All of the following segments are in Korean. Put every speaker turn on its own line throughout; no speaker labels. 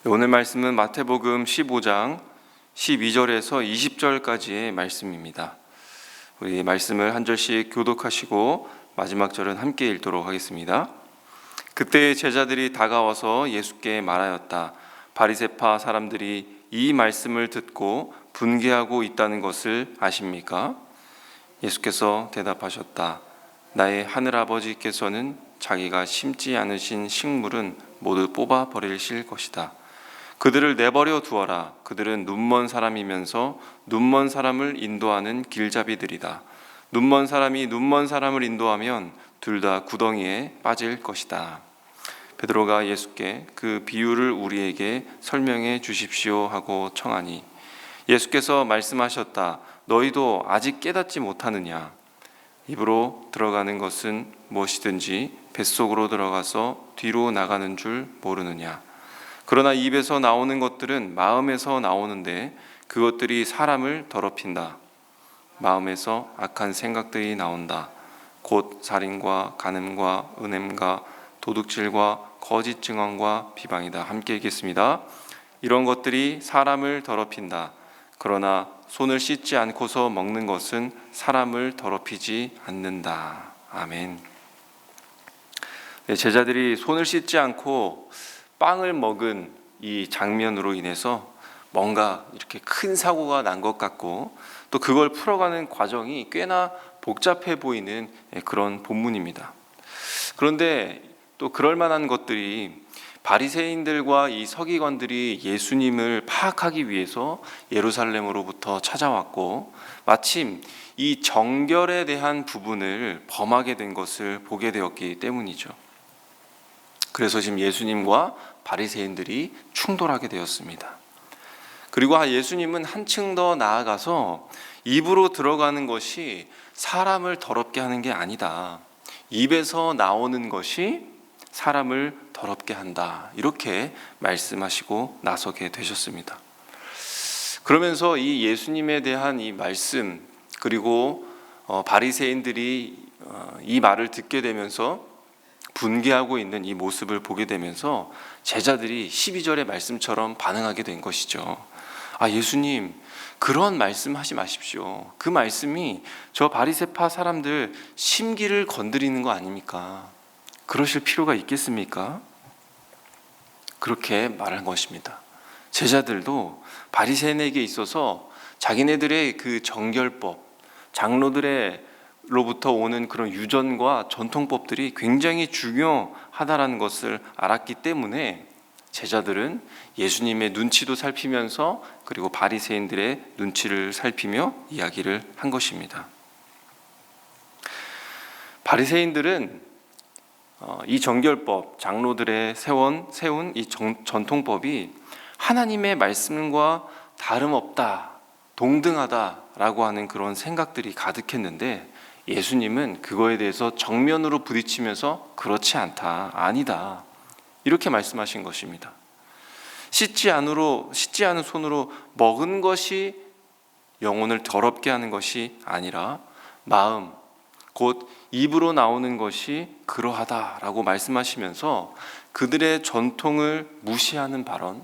오늘 말씀은 마태복음 15장 12절에서 20절까지의 말씀입니다. 우리 말씀을 한 절씩 교독하시고 마지막 절은 함께 읽도록 하겠습니다. 그때 제자들이 다가와서 예수께 말하였다. 바리새파 사람들이 이 말씀을 듣고 분개하고 있다는 것을 아십니까? 예수께서 대답하셨다. 나의 하늘아버지께서는 자기가 심지 않으신 식물은 모두 뽑아 버리실 것이다. 그들을 내버려 두어라. 그들은 눈먼 사람이면서 눈먼 사람을 인도하는 길잡이들이다. 눈먼 사람이 눈먼 사람을 인도하면 둘 다 구덩이에 빠질 것이다. 베드로가 예수께 그 비유를 우리에게 설명해 주십시오 하고 청하니 예수께서 말씀하셨다. 너희도 아직 깨닫지 못하느냐? 입으로 들어가는 것은 무엇이든지 뱃속으로 들어가서 뒤로 나가는 줄 모르느냐? 그러나 입에서 나오는 것들은 마음에서 나오는데 그것들이 사람을 더럽힌다. 마음에서 악한 생각들이 나온다. 곧 살인과 간음과 은행과 도둑질과 거짓 증언과 비방이다. 함께 읽겠습니다. 이런 것들이 사람을 더럽힌다. 그러나 손을 씻지 않고서 먹는 것은 사람을 더럽히지 않는다. 아멘. 제자들이 손을 씻지 않고 빵을 먹은 이 장면으로 인해서 뭔가 이렇게 큰 사고가 난 것 같고 또 그걸 풀어가는 과정이 꽤나 복잡해 보이는 그런 본문입니다. 그런데 또 그럴 만한 것들이 바리새인들과 이 서기관들이 예수님을 파악하기 위해서 예루살렘으로부터 찾아왔고 마침 이 정결에 대한 부분을 범하게 된 것을 보게 되었기 때문이죠. 그래서 지금 예수님과 바리새인들이 충돌하게 되었습니다. 그리고 예수님은 한층 더 나아가서 입으로 들어가는 것이 사람을 더럽게 하는 게 아니다. 입에서 나오는 것이 사람을 더럽게 한다. 이렇게 말씀하시고 나서게 되셨습니다. 그러면서 이 예수님에 대한 이 말씀 그리고 바리새인들이 이 말을 듣게 되면서 분개하고 있는 이 모습을 보게 되면서 제자들이 12절의 말씀처럼 반응하게 된 것이죠. 예수님, 그런 말씀하지 마십시오. 그 말씀이 저 바리새파 사람들 심기를 건드리는 거 아닙니까? 그러실 필요가 있겠습니까? 그렇게 말한 것입니다. 제자들도 바리새인에게 있어서 자기네들의 그 정결법, 장로들로부터 오는 그런 유전과 전통법들이 굉장히 중요하다라는 것을 알았기 때문에 제자들은 예수님의 눈치도 살피면서 그리고 바리새인들의 눈치를 살피며 이야기를 한 것입니다. 바리새인들은 이 정결법, 장로들의 세운 이 전통법이 하나님의 말씀과 다름없다, 동등하다라고 하는 그런 생각들이 가득했는데 예수님은 그거에 대해서 정면으로 부딪히면서 그렇지 않다, 아니다 이렇게 말씀하신 것입니다. 씻지 않은 손으로 먹은 것이 영혼을 더럽게 하는 것이 아니라 마음, 곧 입으로 나오는 것이 그러하다라고 말씀하시면서 그들의 전통을 무시하는 발언,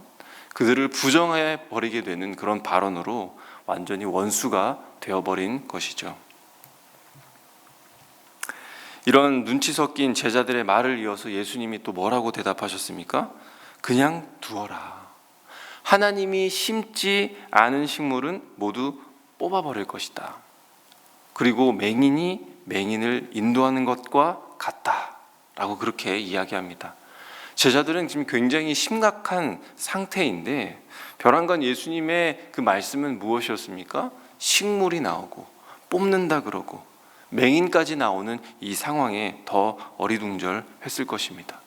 그들을 부정해 버리게 되는 그런 발언으로 완전히 원수가 되어버린 것이죠. 이런 눈치 섞인 제자들의 말을 이어서 예수님이 또 뭐라고 대답하셨습니까? 그냥 두어라. 하나님이 심지 않은 식물은 모두 뽑아버릴 것이다. 그리고 맹인이 맹인을 인도하는 것과 같다라고 그렇게 이야기합니다. 제자들은 지금 굉장히 심각한 상태인데 벼랑간 예수님의 그 말씀은 무엇이었습니까? 식물이 나오고 뽑는다 그러고 맹인까지 나오는 이 상황에 더 어리둥절했을 것입니다.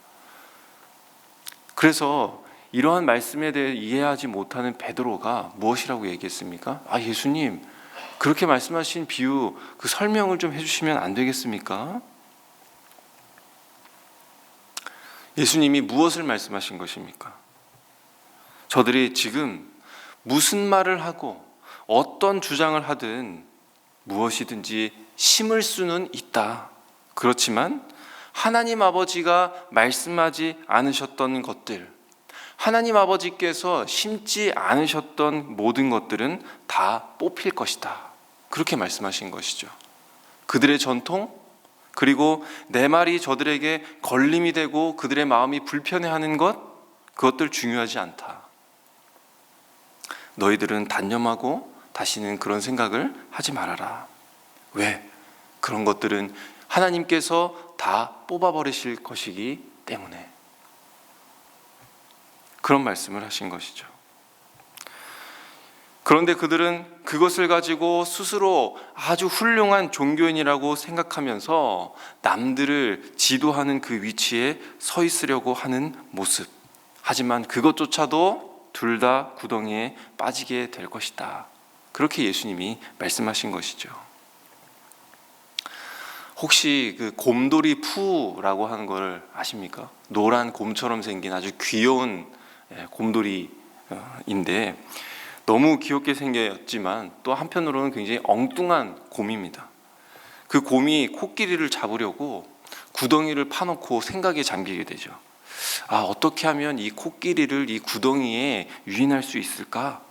그래서 이러한 말씀에 대해 이해하지 못하는 베드로가 무엇이라고 얘기했습니까? 예수님, 그렇게 말씀하신 비유, 그 설명을 좀 해주시면 안 되겠습니까? 예수님이 무엇을 말씀하신 것입니까? 저들이 지금 무슨 말을 하고 어떤 주장을 하든 무엇이든지 심을 수는 있다. 그렇지만 하나님 아버지가 말씀하지 않으셨던 것들, 하나님 아버지께서 심지 않으셨던 모든 것들은 다 뽑힐 것이다. 그렇게 말씀하신 것이죠. 그들의 전통, 그리고 내 말이 저들에게 걸림이 되고 그들의 마음이 불편해하는 것, 그것들 중요하지 않다. 너희들은 단념하고 다시는 그런 생각을 하지 말아라. 왜? 그런 것들은 하나님께서 다 뽑아버리실 것이기 때문에 그런 말씀을 하신 것이죠. 그런데 그들은 그것을 가지고 스스로 아주 훌륭한 종교인이라고 생각하면서 남들을 지도하는 그 위치에 서 있으려고 하는 모습. 하지만 그것조차도 둘 다 구덩이에 빠지게 될 것이다. 그렇게 예수님이 말씀하신 것이죠. 혹시 그 곰돌이 푸라고 하는 걸 아십니까? 노란 곰처럼 생긴 아주 귀여운 곰돌이인데 너무 귀엽게 생겼지만 또 한편으로는 굉장히 엉뚱한 곰입니다. 그 곰이 코끼리를 잡으려고 구덩이를 파놓고 생각에 잠기게 되죠. 어떻게 하면 이 코끼리를 이 구덩이에 유인할 수 있을까?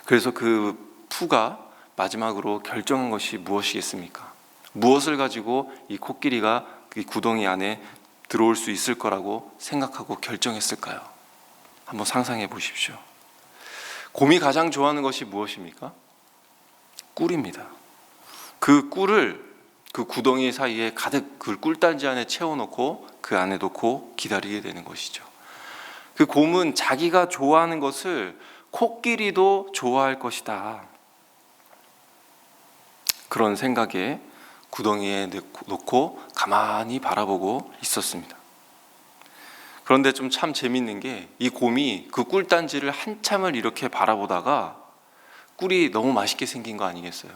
그래서 그 푸가 마지막으로 결정한 것이 무엇이겠습니까? 무엇을 가지고 이 코끼리가 이 구덩이 안에 들어올 수 있을 거라고 생각하고 결정했을까요? 한번 상상해 보십시오. 곰이 가장 좋아하는 것이 무엇입니까? 꿀입니다. 그 꿀을 그 구덩이 사이에 가득 그 꿀단지 안에 채워놓고 그 안에 놓고 기다리게 되는 것이죠. 그 곰은 자기가 좋아하는 것을 코끼리도 좋아할 것이다. 그런 생각에 구덩이에 놓고 가만히 바라보고 있었습니다. 그런데 좀 참 재밌는 게 이 곰이 그 꿀단지를 한참을 이렇게 바라보다가 꿀이 너무 맛있게 생긴 거 아니겠어요?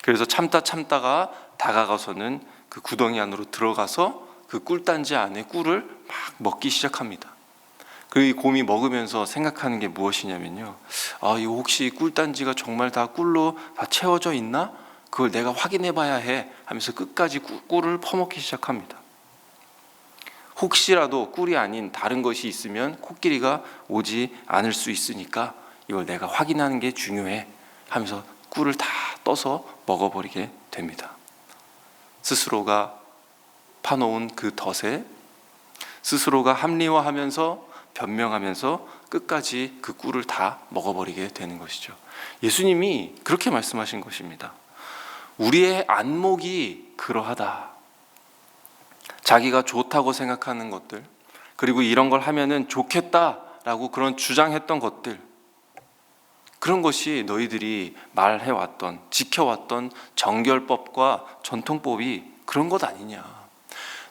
그래서 참다가 다가가서는 그 구덩이 안으로 들어가서 그 꿀단지 안에 꿀을 막 먹기 시작합니다. 그리고 이 곰이 먹으면서 생각하는 게 무엇이냐면요. 이 혹시 꿀단지가 정말 다 꿀로 다 채워져 있나? 그걸 내가 확인해 봐야 해 하면서 끝까지 꿀을 퍼먹기 시작합니다. 혹시라도 꿀이 아닌 다른 것이 있으면 코끼리가 오지 않을 수 있으니까 이걸 내가 확인하는 게 중요해 하면서 꿀을 다 떠서 먹어버리게 됩니다. 스스로가 파놓은 그 덫에 스스로가 합리화하면서 변명하면서 끝까지 그 꿀을 다 먹어버리게 되는 것이죠. 예수님이 그렇게 말씀하신 것입니다. 우리의 안목이 그러하다. 자기가 좋다고 생각하는 것들, 그리고 이런 걸 하면은 좋겠다라고 그런 주장했던 것들, 그런 것이 너희들이 말해왔던, 지켜왔던 정결법과 전통법이 그런 것 아니냐.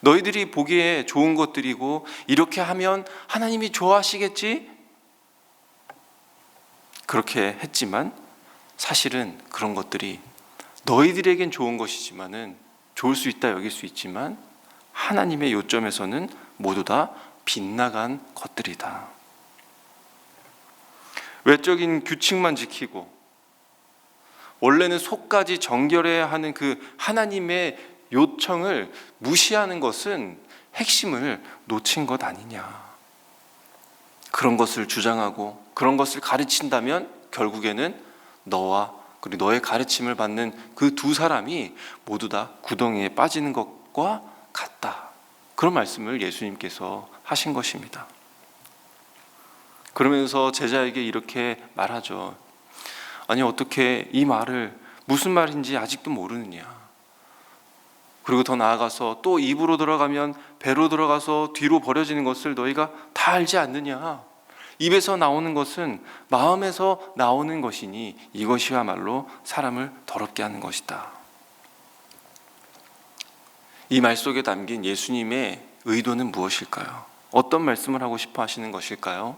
너희들이 보기에 좋은 것들이고 이렇게 하면 하나님이 좋아하시겠지? 그렇게 했지만 사실은 그런 것들이 너희들에겐 좋은 것이지만은 좋을 수 있다 여길 수 있지만 하나님의 요점에서는 모두 다 빗나간 것들이다. 외적인 규칙만 지키고 원래는 속까지 정결해야 하는 그 하나님의 요청을 무시하는 것은 핵심을 놓친 것 아니냐. 그런 것을 주장하고 그런 것을 가르친다면 결국에는 너와 그리고 너의 가르침을 받는 그 두 사람이 모두 다 구덩이에 빠지는 것과 같다. 그런 말씀을 예수님께서 하신 것입니다. 그러면서 제자에게 이렇게 말하죠. 아니 어떻게 이 말을 무슨 말인지 아직도 모르느냐. 그리고 더 나아가서 또 입으로 들어가면 배로 들어가서 뒤로 버려지는 것을 너희가 다 알지 않느냐. 입에서 나오는 것은 마음에서 나오는 것이니 이것이야말로 사람을 더럽게 하는 것이다. 이 말 속에 담긴 예수님의 의도는 무엇일까요? 어떤 말씀을 하고 싶어 하시는 것일까요?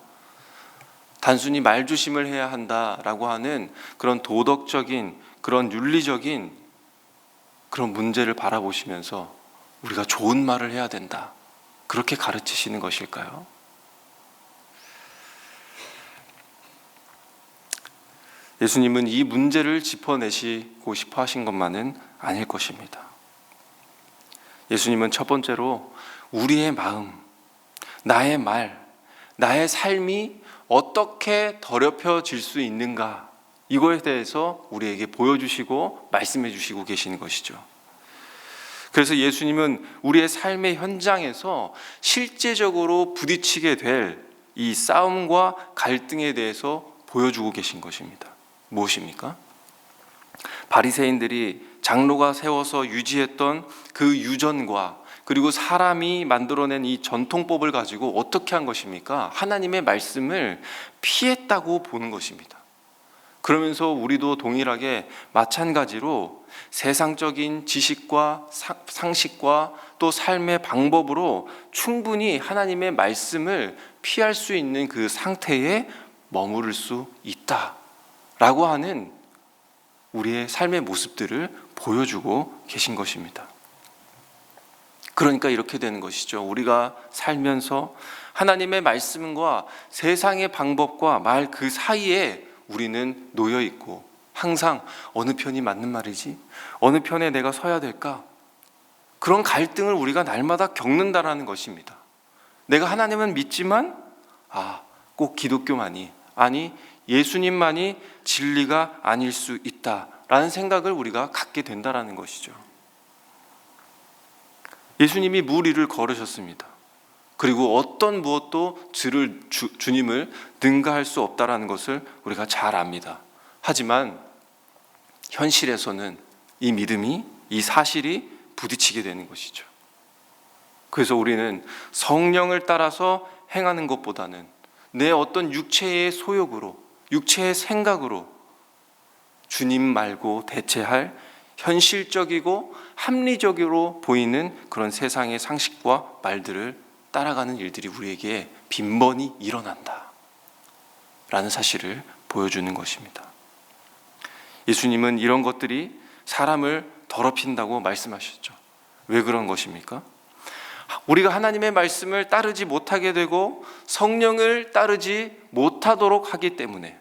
단순히 말조심을 해야 한다라고 하는 그런 도덕적인, 그런 윤리적인 그런 문제를 바라보시면서 우리가 좋은 말을 해야 된다. 그렇게 가르치시는 것일까요? 예수님은 이 문제를 짚어내시고 싶어 하신 것만은 아닐 것입니다. 예수님은 첫 번째로 우리의 마음, 나의 말, 나의 삶이 어떻게 더럽혀질 수 있는가, 이거에 대해서 우리에게 보여주시고 말씀해 주시고 계시는 것이죠. 그래서 예수님은 우리의 삶의 현장에서 실제적으로 부딪히게 될 이 싸움과 갈등에 대해서 보여주고 계신 것입니다. 무엇입니까? 바리새인들이 장로가 세워서 유지했던 그 유전과 그리고 사람이 만들어낸 이 전통법을 가지고 어떻게 한 것입니까? 하나님의 말씀을 피했다고 보는 것입니다. 그러면서 우리도 동일하게 마찬가지로 세상적인 지식과 상식과 또 삶의 방법으로 충분히 하나님의 말씀을 피할 수 있는 그 상태에 머무를 수 있다라고 하는 우리의 삶의 모습들을 보여주고 계신 것입니다. 그러니까 이렇게 되는 것이죠. 우리가 살면서 하나님의 말씀과 세상의 방법과 말 그 사이에 우리는 놓여 있고 항상 어느 편이 맞는 말이지? 어느 편에 내가 서야 될까? 그런 갈등을 우리가 날마다 겪는다라는 것입니다. 내가 하나님은 믿지만 꼭 기독교만이, 아니 예수님만이 진리가 아닐 수 있다라는 생각을 우리가 갖게 된다라는 것이죠. 예수님이 물 위를 걸으셨습니다. 그리고 어떤 무엇도 주님을 능가할 수 없다라는 것을 우리가 잘 압니다. 하지만 현실에서는 이 믿음이, 이 사실이 부딪히게 되는 것이죠. 그래서 우리는 성령을 따라서 행하는 것보다는 내 어떤 육체의 소욕으로, 육체의 생각으로 주님 말고 대체할 현실적이고 합리적으로 보이는 그런 세상의 상식과 말들을 따라가는 일들이 우리에게 빈번히 일어난다 라는 사실을 보여주는 것입니다. 예수님은 이런 것들이 사람을 더럽힌다고 말씀하셨죠. 왜 그런 것입니까? 우리가 하나님의 말씀을 따르지 못하게 되고 성령을 따르지 못하도록 하기 때문에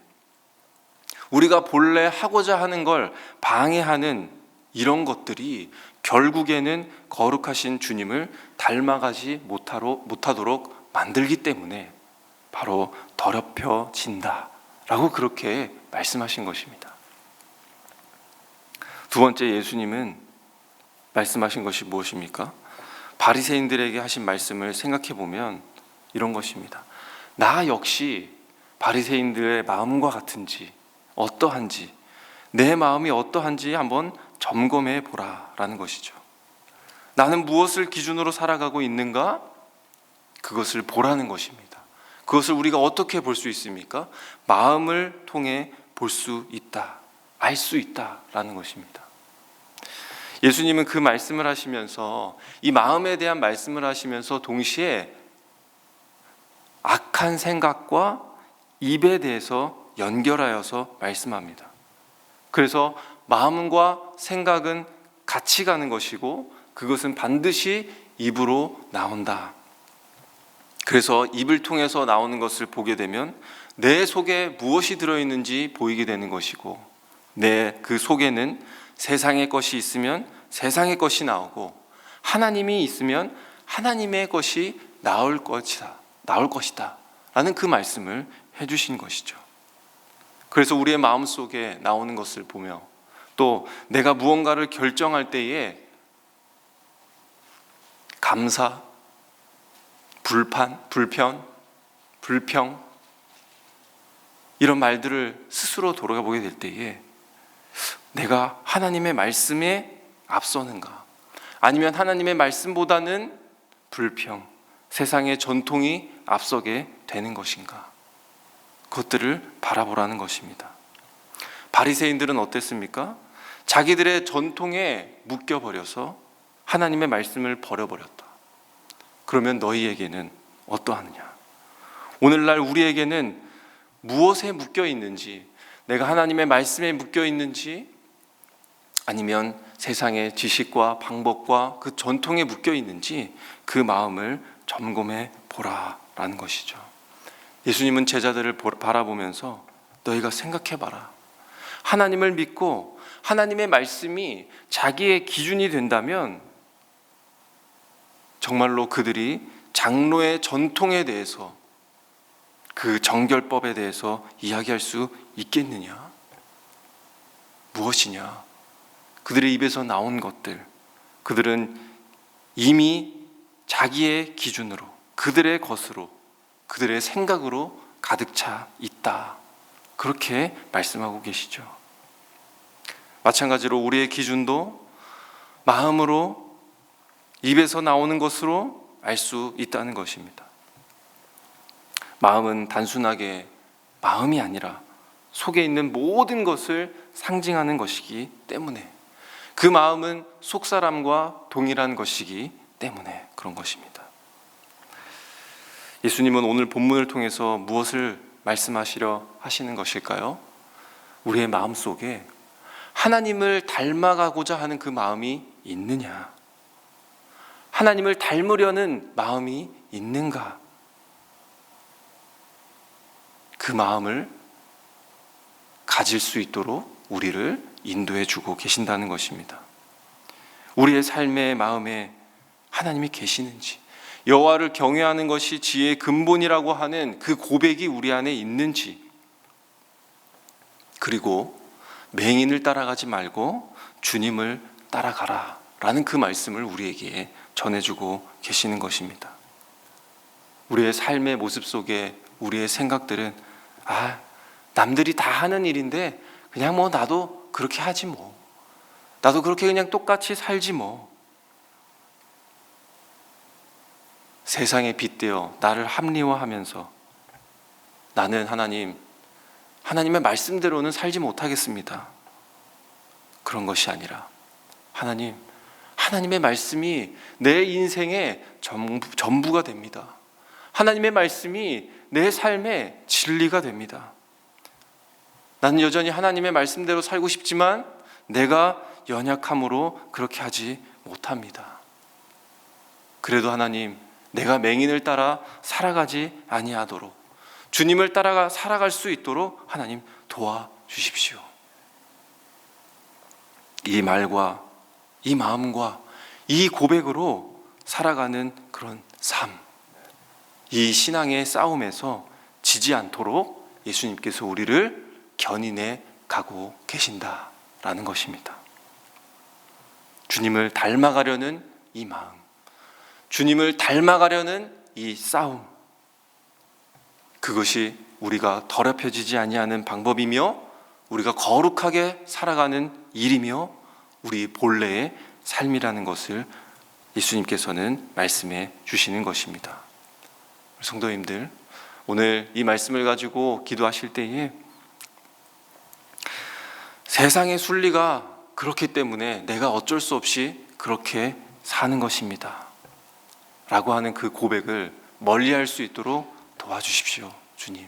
우리가 본래 하고자 하는 걸 방해하는 이런 것들이 결국에는 거룩하신 주님을 닮아가지 못하도록 만들기 때문에 바로 더럽혀진다라고 그렇게 말씀하신 것입니다. 두 번째, 예수님은 말씀하신 것이 무엇입니까? 바리새인들에게 하신 말씀을 생각해 보면 이런 것입니다. 나 역시 바리새인들의 마음과 같은지, 어떠한지, 내 마음이 어떠한지 한번 점검해 보라라는 것이죠. 나는 무엇을 기준으로 살아가고 있는가? 그것을 보라는 것입니다. 그것을 우리가 어떻게 볼 수 있습니까? 마음을 통해 볼 수 있다, 알 수 있다라는 것입니다. 예수님은 그 말씀을 하시면서, 이 마음에 대한 말씀을 하시면서 동시에 악한 생각과 입에 대해서 연결하여서 말씀합니다. 그래서 마음과 생각은 같이 가는 것이고 그것은 반드시 입으로 나온다. 그래서 입을 통해서 나오는 것을 보게 되면 내 속에 무엇이 들어있는지 보이게 되는 것이고, 내 그 속에는 세상의 것이 있으면 세상의 것이 나오고 하나님이 있으면 하나님의 것이 나올 것이다 라는 그 말씀을 해주신 것이죠. 그래서 우리의 마음속에 나오는 것을 보며 또 내가 무언가를 결정할 때에 감사, 불평 이런 말들을 스스로 돌아가 보게 될 때에 내가 하나님의 말씀에 앞서는가, 아니면 하나님의 말씀보다는 불평, 세상의 전통이 앞서게 되는 것인가, 그것들을 바라보라는 것입니다. 바리새인들은 어땠습니까? 자기들의 전통에 묶여버려서 하나님의 말씀을 버려버렸다. 그러면 너희에게는 어떠하느냐? 오늘날 우리에게는 무엇에 묶여 있는지, 내가 하나님의 말씀에 묶여 있는지 아니면 세상의 지식과 방법과 그 전통에 묶여 있는지 그 마음을 점검해 보라라는 것이죠. 예수님은 제자들을 바라보면서 너희가 생각해 봐라. 하나님을 믿고 하나님의 말씀이 자기의 기준이 된다면 정말로 그들이 장로의 전통에 대해서, 그 정결법에 대해서 이야기할 수 있겠느냐? 무엇이냐? 그들의 입에서 나온 것들, 그들은 이미 자기의 기준으로, 그들의 것으로, 그들의 생각으로 가득 차 있다. 그렇게 말씀하고 계시죠. 마찬가지로 우리의 기준도 마음으로, 입에서 나오는 것으로 알 수 있다는 것입니다. 마음은 단순하게 마음이 아니라 속에 있는 모든 것을 상징하는 것이기 때문에, 그 마음은 속사람과 동일한 것이기 때문에 그런 것입니다. 예수님은 오늘 본문을 통해서 무엇을 말씀하시려 하시는 것일까요? 우리의 마음 속에 하나님을 닮아가고자 하는 그 마음이 있느냐? 하나님을 닮으려는 마음이 있는가? 그 마음을 가질 수 있도록 우리를 인도해 주고 계신다는 것입니다. 우리의 삶의 마음에 하나님이 계시는지, 여호와를 경외하는 것이 지혜의 근본이라고 하는 그 고백이 우리 안에 있는지, 그리고 맹인을 따라가지 말고 주님을 따라가라 라는 그 말씀을 우리에게 전해주고 계시는 것입니다. 우리의 삶의 모습 속에 우리의 생각들은 남들이 다 하는 일인데 그냥 나도 그렇게 하지 뭐, 나도 그렇게 그냥 똑같이 살지 뭐, 세상에 빗대어 나를 합리화하면서 나는 하나님의 말씀대로는 살지 못하겠습니다. 그런 것이 아니라 하나님의 말씀이 내 인생의 전부가 됩니다. 하나님의 말씀이 내 삶의 진리가 됩니다. 나는 여전히 하나님의 말씀대로 살고 싶지만 내가 연약함으로 그렇게 하지 못합니다. 그래도 하나님, 내가 맹인을 따라 살아가지 아니하도록, 주님을 따라가 살아갈 수 있도록 하나님 도와주십시오. 이 말과 이 마음과 이 고백으로 살아가는 그런 삶, 이 신앙의 싸움에서 지지 않도록 예수님께서 우리를 견인해 가고 계신다라는 것입니다. 주님을 닮아가려는 이 마음, 주님을 닮아가려는 이 싸움, 그것이 우리가 더럽혀지지 아니하는 방법이며 우리가 거룩하게 살아가는 일이며 우리 본래의 삶이라는 것을 예수님께서는 말씀해 주시는 것입니다. 성도님들, 오늘 이 말씀을 가지고 기도하실 때에 세상의 순리가 그렇기 때문에 내가 어쩔 수 없이 그렇게 사는 것입니다 라고 하는 그 고백을 멀리할 수 있도록 도와주십시오, 주님.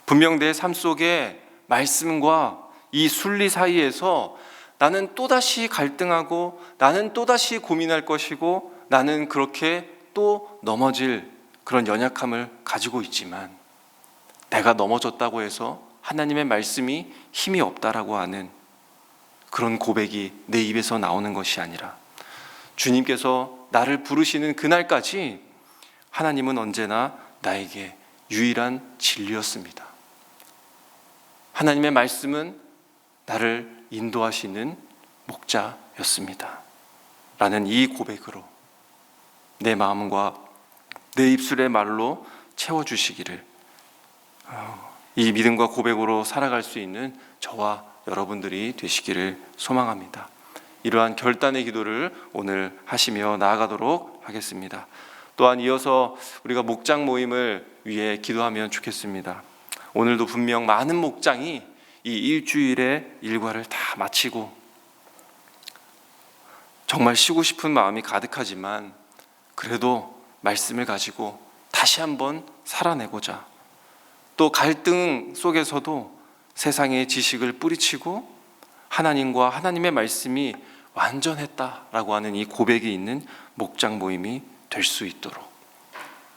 분명 내 삶 속에 말씀과 이 순리 사이에서 나는 또다시 갈등하고 나는 또다시 고민할 것이고 나는 그렇게 또 넘어질 그런 연약함을 가지고 있지만, 내가 넘어졌다고 해서 하나님의 말씀이 힘이 없다라고 하는 그런 고백이 내 입에서 나오는 것이 아니라, 주님께서 나를 부르시는 그날까지 하나님은 언제나 나에게 유일한 진리였습니다. 하나님의 말씀은 나를 인도하시는 목자였습니다 라는 이 고백으로 내 마음과 내 입술의 말로 채워주시기를, 이 믿음과 고백으로 살아갈 수 있는 저와 여러분들이 되시기를 소망합니다. 이러한 결단의 기도를 오늘 하시며 나아가도록 하겠습니다. 또한 이어서 우리가 목장 모임을 위해 기도하면 좋겠습니다. 오늘도 분명 많은 목장이 이 일주일의 일과를 다 마치고 정말 쉬고 싶은 마음이 가득하지만 그래도 말씀을 가지고 다시 한번 살아내고자, 또 갈등 속에서도 세상의 지식을 뿌리치고 하나님과 하나님의 말씀이 완전했다라고 하는 이 고백이 있는 목장 모임이 될 수 있도록,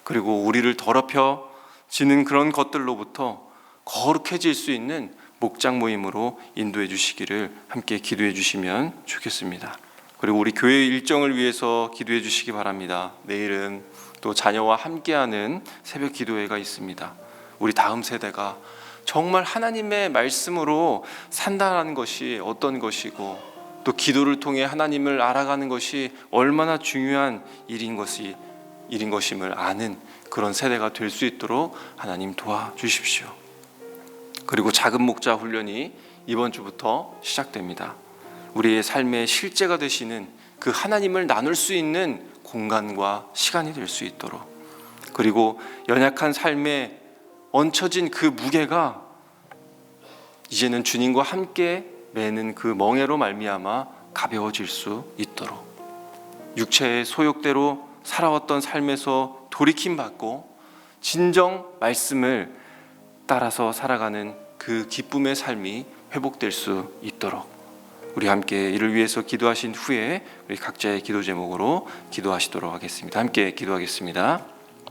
그리고 우리를 더럽혀지는 그런 것들로부터 거룩해질 수 있는 목장 모임으로 인도해 주시기를 함께 기도해 주시면 좋겠습니다. 그리고 우리 교회 일정을 위해서 기도해 주시기 바랍니다. 내일은 또 자녀와 함께하는 새벽 기도회가 있습니다. 우리 다음 세대가 정말 하나님의 말씀으로 산다는 것이 어떤 것이고 또 기도를 통해 하나님을 알아가는 것이 얼마나 중요한 일인 것임을 아는 그런 세대가 될 수 있도록 하나님 도와주십시오. 그리고 작은 목자 훈련이 이번 주부터 시작됩니다. 우리의 삶의 실제가 되시는 그 하나님을 나눌 수 있는 공간과 시간이 될 수 있도록, 그리고 연약한 삶에 얹혀진 그 무게가 이제는 주님과 함께 매는 그 멍에로 말미암아 가벼워질 수 있도록, 육체의 소욕대로 살아왔던 삶에서 돌이킴받고 진정 말씀을 따라서 살아가는 그 기쁨의 삶이 회복될 수 있도록 우리 함께 이를 위해서 기도하신 후에 우리 각자의 기도 제목으로 기도하시도록 하겠습니다. 함께 기도하겠습니다.